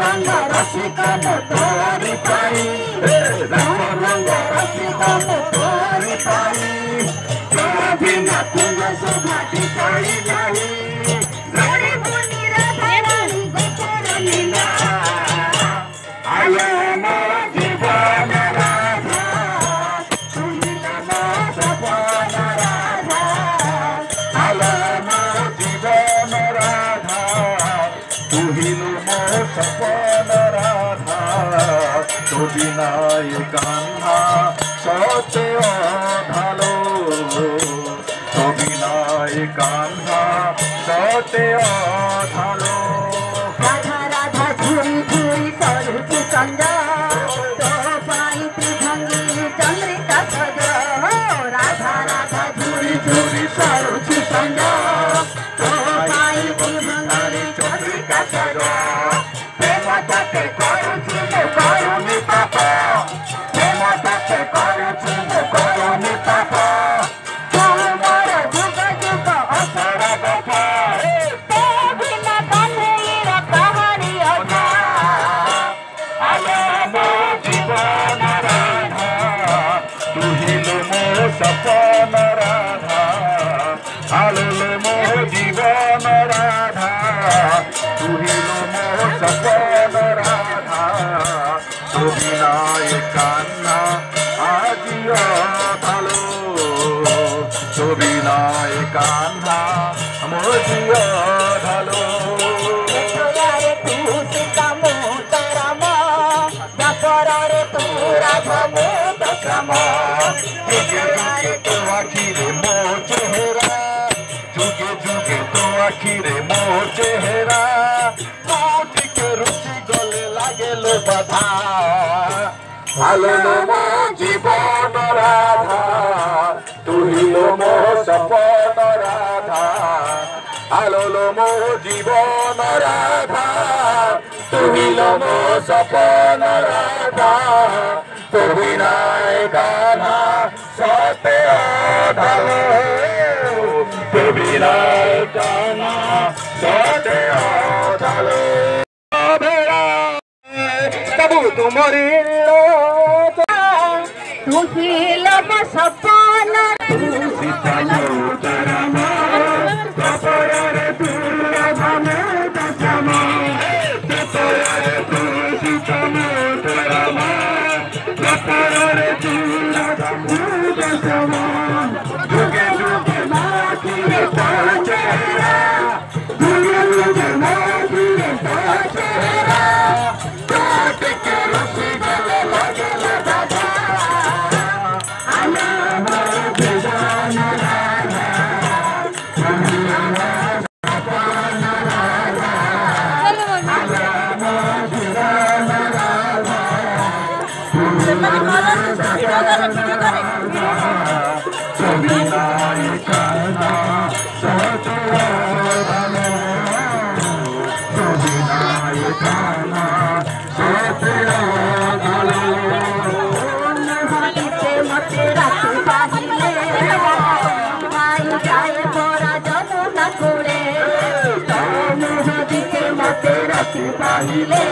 रंग रसिका तोरी पाई रंग रंग रसिका तोरी पाई बिना तुंग सुमाटी पाई जाई रे मुनि राधा रानी गोचर लीला आया मोर जीवन राधा तुहिलो मो सपन राधा आया मोर जीवन राधा तुहिलो मो सपन राधा तो बिना ये कान्हा सत्य ढालो तो बिना ये कान्हा सत्य ढालो राधा राधा झूरी झूरी सरुचि चंद्र तो पाई त्रिभंगी चंद्रिका सज राधा राधा झूरी झूरी सरुचि चंद्र तो पाई त्रिभंगी चंद्रिका सज प्रेम तते करुछि मो करुनि पाप प्रेम तते करुछि मो करुनि पाप तुमर जुग जुग असर गप ते बिना कन्हैया कहानी अजा आलो मो जीवन राधा तुहिलो मो सपन राधा आलो मो जीवन राधा तुहिलो मो सपन राधा तो बिना ये कान्हा आजिया ढालो तो बिना ये कान्हा मोजिया ढालो रे तू सीता मोतरम जपर रे तू राधा मोतरम जुगे जुगे तो आखिरे मो चेहरा जुगे जुगे तो आखिरे मो चेहरा मोटी के रुचि गले लागे लो बाधा आलो मो जीवन राधा तुहिलो मो सपन राधा आलो मो जीवन राधा तुहिलो मो सपन राधा तो बिना कान्हा सत्य ढालो तो बिना कान्हा सत्य ढालो तबु तुमरी तुहिलो मो सपन सीता मोतरम जपर रे तू राधा मोतरम जपर रे तू सीता मोतरम जपर रे तू राधा मोतरम जुगे जुगे माखी रे चेहरा जुगे जुगे माखी रे चेहरा काट के रसी गले लगे राधा पाहिले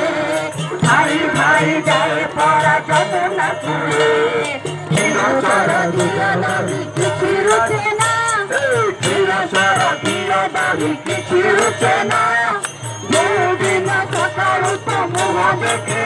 भाई भाई जाए परा जमुना कुले खीरा सारा दिया नहीं किसी रुचे ना खीरा सारा दिया नहीं किसी रुचे ना ये बिना सकालू तो मुँह देखे